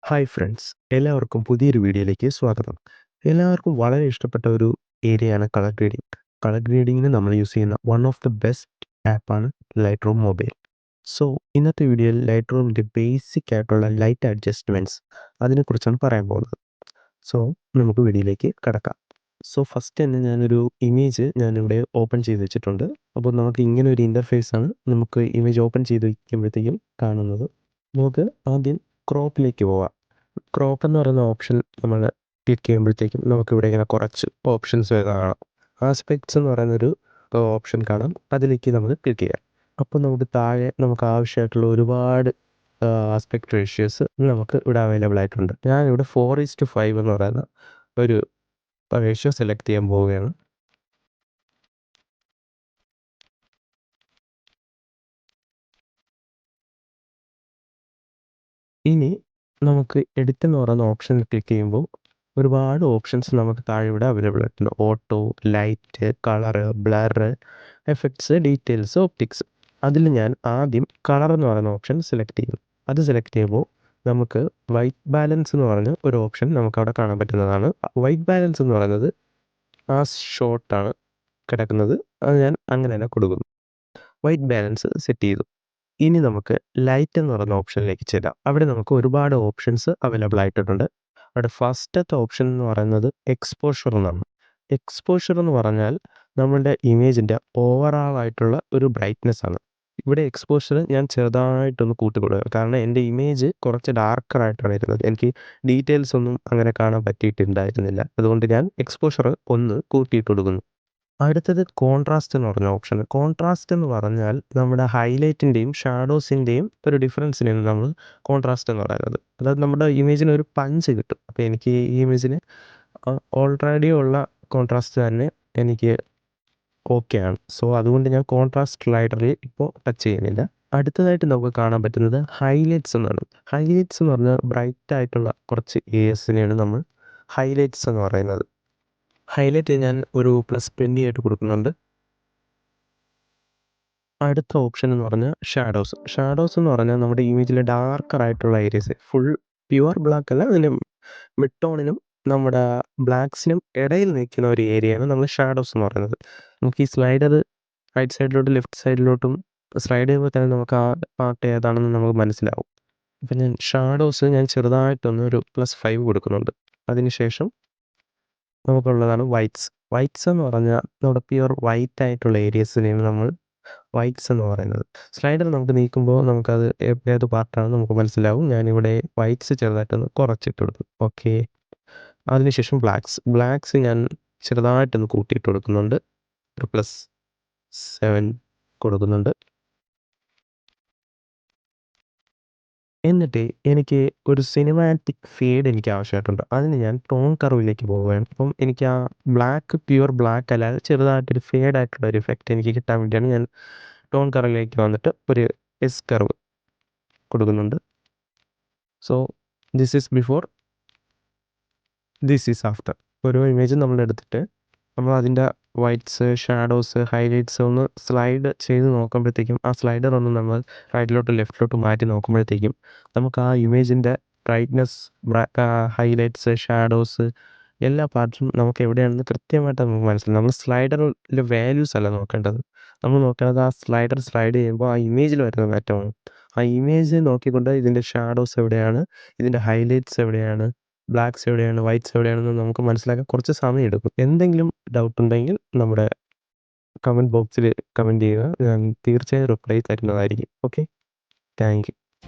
Hi friends, എല്ലാവർക്കും പുതിയൊരു വീഡിയോയിലേക്ക് സ്വാഗതം. എല്ലാവർക്കും വളരെ ഇഷ്ടപ്പെട്ട ഒരു ഏരിയയാണ് കളർ ഗ്രേഡിംഗ്. കളർ ഗ്രേഡിങ്ങിന് നമ്മൾ യൂസ് ചെയ്യുന്ന വൺ ഓഫ് ദ ബെസ്റ്റ് ആപ്പാണ് ലൈറ്റ് റൂം മൊബൈൽ. സോ ഇന്നത്തെ വീഡിയോയിൽ ലൈറ്റ് റൂമിൻ്റെ ബേസിക് ആയിട്ടുള്ള ലൈറ്റ് അഡ്ജസ്റ്റ്മെൻറ്റ്സ് അതിനെക്കുറിച്ചാണ് പറയാൻ പോകുന്നത്. സോ നമുക്ക് വീഡിയോയിലേക്ക് കടക്കാം. സോ ഫസ്റ്റ് തന്നെ ഞാനൊരു ഇമേജ് ഞാനിവിടെ ഓപ്പൺ ചെയ്ത് വെച്ചിട്ടുണ്ട്. അപ്പോൾ നമുക്ക് ഇങ്ങനെ ഒരു ഇൻ്റർഫേസാണ് നമുക്ക് ഇമേജ് ഓപ്പൺ ചെയ്ത് വയ്ക്കുമ്പോഴത്തേക്കും കാണുന്നത്. നമുക്ക് ആദ്യം ക്രോപ്പിലേക്ക് പോവാം. ക്രോപ്പ് എന്ന് പറയുന്ന ഓപ്ഷൻ നമ്മൾ ക്ലിക്ക് ചെയ്യുമ്പോഴത്തേക്കും നമുക്കിവിടെ ഇങ്ങനെ കുറച്ച് ഓപ്ഷൻസ് കാണാം. ആസ്പെക്ട്സ് എന്ന് പറയുന്നൊരു ഓപ്ഷൻ കാണാം, അതിലേക്ക് നമ്മൾ ക്ലിക്ക് ചെയ്യാം. അപ്പോൾ നമുക്ക് താഴെ നമുക്ക് ആവശ്യമായിട്ടുള്ള ഒരുപാട് ആസ്പെക്ട് റേഷ്യോസ് നമുക്ക് ഇവിടെ അവൈലബിൾ ആയിട്ടുണ്ട്. ഞാനിവിടെ 4:5 എന്ന് പറയുന്ന ഒരു റേഷ്യോ സെലക്ട് ചെയ്യാൻ പോവുകയാണ്. ഇനി നമുക്ക് എഡിറ്റ് എന്ന് പറയുന്ന ഓപ്ഷനിൽ ക്ലിക്ക് ചെയ്യുമ്പോൾ ഒരുപാട് ഓപ്ഷൻസ് നമുക്ക് താഴെ ഇവിടെ അവൈലബിൾ ആയിട്ടുണ്ട്. Auto, light, colour, blur, effects, details, optics. അതിൽ ഞാൻ ആദ്യം കളർ എന്ന് പറയുന്ന ഓപ്ഷൻ സെലക്ട് ചെയ്യും. അത് സെലക്ട് ചെയ്യുമ്പോൾ നമുക്ക് വൈറ്റ് ബാലൻസ് എന്ന് പറഞ്ഞ ഒരു ഓപ്ഷൻ നമുക്കവിടെ കാണാൻ പറ്റുന്നതാണ്. വൈറ്റ് ബാലൻസ് എന്ന് പറയുന്നത് ആ ഷോട്ടാണ് കിടക്കുന്നത്. അത് ഞാൻ അങ്ങനെ തന്നെ കൊടുക്കുന്നു. വൈറ്റ് ബാലൻസ് സെറ്റ് ചെയ്തു. ഇനി നമുക്ക് ലൈറ്റ് എന്ന് പറയുന്ന ഓപ്ഷനിലേക്ക് ചെല്ലാം. അവിടെ നമുക്ക് ഒരുപാട് ഓപ്ഷൻസ് അവൈലബിൾ ആയിട്ടുണ്ട്. അവിടെ ഫസ്റ്റത്തെ ഓപ്ഷൻ എന്ന് പറയുന്നത് എക്സ്പോഷർ എന്നാണ്. എക്സ്പോഷർ എന്ന് പറഞ്ഞാൽ നമ്മളുടെ ഇമേജിൻ്റെ ഓവറാൾ ആയിട്ടുള്ള ഒരു ബ്രൈറ്റ്നെസ് ആണ്. ഇവിടെ എക്സ്പോഷർ ഞാൻ ചെറുതായിട്ടൊന്ന് കൂട്ടിക്കൊടുക്കുക, കാരണം എൻ്റെ ഇമേജ് കുറച്ച് ഡാർക്കറായിട്ടാണ് ഇരുന്നത്. എനിക്ക് ഡീറ്റെയിൽസ് ഒന്നും അങ്ങനെ കാണാൻ പറ്റിയിട്ടുണ്ടായിരുന്നില്ല. അതുകൊണ്ട് ഞാൻ എക്സ്പോഷർ ഒന്ന് കൂട്ടിയിട്ട് കൊടുക്കുന്നു. അടുത്തത് കോൺട്രാസ്റ്റ് എന്ന് പറഞ്ഞ ഓപ്ഷൻ. കോൺട്രാസ്റ്റ് എന്ന് പറഞ്ഞാൽ നമ്മുടെ ഹൈലൈറ്റിൻ്റെയും ഷാഡോസിൻ്റെയും ഒരു ഡിഫറൻസിനെയാണ് നമ്മൾ കോൺട്രാസ്റ്റ് എന്ന് പറയുന്നത്. അതായത് നമ്മുടെ ഇമേജിന് ഒരു പഞ്ച് കിട്ടും. അപ്പോൾ എനിക്ക് ഈ ഇമേജിന് ഓൾറെഡി ഉള്ള കോൺട്രാസ്റ്റ് തന്നെ എനിക്ക് ഓക്കെയാണ്. സോ അതുകൊണ്ട് ഞാൻ കോൺട്രാസ്റ്റ് സ്ലൈഡറിൽ ഇപ്പോൾ ടച്ച് ചെയ്യുന്നില്ല. അടുത്തതായിട്ട് നമുക്ക് കാണാൻ പറ്റുന്നത് ഹൈലൈറ്റ്സ് എന്നാണ്. ഹൈലൈറ്റ്സ് എന്ന് പറഞ്ഞാൽ ബ്രൈറ്റ് ആയിട്ടുള്ള കുറച്ച് ഏരിയസിനെയാണ് നമ്മൾ ഹൈലൈറ്റ്സ് എന്ന് പറയുന്നത്. ഹൈലൈറ്റ് ഞാൻ ഒരു +20 ആയിട്ട് കൊടുക്കുന്നുണ്ട്. അടുത്ത ഓപ്ഷൻ എന്ന് പറഞ്ഞാൽ ഷാഡോസ്. ഷാഡോസ് എന്ന് പറഞ്ഞാൽ നമ്മുടെ ഇമേജിലെ ഡാർക്കറായിട്ടുള്ള ഏരിയസ്, ഫുൾ പ്യുവർ ബ്ലാക്ക് അല്ല, അതിൻ്റെ മിഡ് ടോണിനും നമ്മുടെ ബ്ലാക്സിനും ഇടയിൽ നിൽക്കുന്ന ഒരു ഏരിയയാണ് നമ്മൾ ഷാഡോസ് എന്ന് പറയുന്നത്. നമുക്ക് ഈ സ്ലൈഡർ റൈറ്റ് സൈഡിലോട്ടും ലെഫ്റ്റ് സൈഡിലോട്ടും സ്ലൈഡ് ചെയ്യുമ്പോൾ തന്നെ നമുക്ക് ആ പാർട്ട് ഏതാണെന്ന് നമുക്ക് മനസ്സിലാവും. അപ്പം ഞാൻ ഷാഡോസ് ചെറുതായിട്ടൊന്ന് ഒരു +5 കൊടുക്കുന്നുണ്ട്. അതിനുശേഷം നമുക്കുള്ളതാണ് വൈറ്റ്സ്. വൈറ്റ്സ് എന്ന് പറഞ്ഞാൽ നമ്മുടെ പ്യുവർ വൈറ്റ് ആയിട്ടുള്ള ഏരിയസിനെയാണ് നമ്മൾ വൈറ്റ്സ് എന്ന് പറയുന്നത്. സ്ലൈഡർ നമുക്ക് നീക്കുമ്പോൾ നമുക്കത് ഏത് പാർട്ടാണെന്ന് നമുക്ക് മനസ്സിലാവും. ഞാനിവിടെ വൈറ്റ്സ് ചെറുതായിട്ടൊന്ന് കുറച്ചിട്ട് കൊടുക്കും. ഓക്കെ. അതിനുശേഷം ബ്ലാക്സ് ഞാൻ ചെറുതായിട്ടൊന്ന് കൂട്ടിയിട്ട് കൊടുക്കുന്നുണ്ട്. ഒരു +7 കൊടുക്കുന്നുണ്ട്. എന്നിട്ട് എനിക്ക് ഒരു സിനിമാറ്റിക് ഫേഡ് എനിക്ക് ആവശ്യമായിട്ടുണ്ട്. അതിന് ഞാൻ ടോൺ കർവിലേക്ക് പോവുകയാണ്. അപ്പം എനിക്ക് ആ പ്യുവർ ബ്ലാക്ക് അല്ലാതെ ചെറുതായിട്ടൊരു ഫേഡ് ആയിട്ടുള്ള ഒരു ഇഫക്റ്റ് എനിക്ക് കിട്ടാൻ വേണ്ടിയാണ് ഞാൻ ടോൺ കർവിലേക്ക് വന്നിട്ട് ഒരു എസ് കർവ് കൊടുക്കുന്നുണ്ട്. So this is before, this is after. ഓരോ ഇമേജ് നമ്മളെടുത്തിട്ട് നമ്മൾ അതിൻ്റെ വൈറ്റ്സ്, ഷാഡോസ്, ഹൈലൈറ്റ്സ് ഒന്ന് സ്ലൈഡ് ചെയ്ത് നോക്കുമ്പോഴത്തേക്കും ആ സ്ലൈഡർ ഒന്ന് നമ്മൾ റൈറ്റിലോട്ട് ലെഫ്റ്റിലോട്ട് മാറ്റി നോക്കുമ്പോഴത്തേക്കും നമുക്ക് ആ ഇമേജിൻ്റെ ബ്രൈറ്റ്നസ്, ഹൈലൈറ്റ്സ്, ഷാഡോസ് എല്ലാ പാർട്സും നമുക്ക് എവിടെയാണെന്ന് കൃത്യമായിട്ട് നമുക്ക് മനസ്സിലാവും. നമ്മൾ സ്ലൈഡറിലെ വാല്യൂസ് അല്ല നോക്കേണ്ടത്. നമ്മൾ നോക്കേണ്ടത് ആ സ്ലൈഡർ സ്ലൈഡ് ചെയ്യുമ്പോൾ ആ ഇമേജിൽ വരുന്ന മാറ്റമാണ്. ആ ഇമേജ് നോക്കിക്കൊണ്ട് ഇതിൻ്റെ ഷാഡോസ് എവിടെയാണ്, ഇതിൻ്റെ ഹൈലൈറ്റ്സ് എവിടെയാണ്, ബ്ലാക്സ് എവിടെയാണ്, വൈറ്റ്സ് എവിടെയാണെന്ന് നമുക്ക് മനസ്സിലാക്കാൻ കുറച്ച് സമയം എടുക്കും. എന്തെങ്കിലും ഡൗട്ട് ഉണ്ടെങ്കിൽ നമ്മുടെ കമൻറ്റ് ബോക്സിൽ കമൻറ്റ് ചെയ്യുക. ഞാൻ തീർച്ചയായും റിപ്ലൈ തരുന്നതായിരിക്കും. Okay, thank you.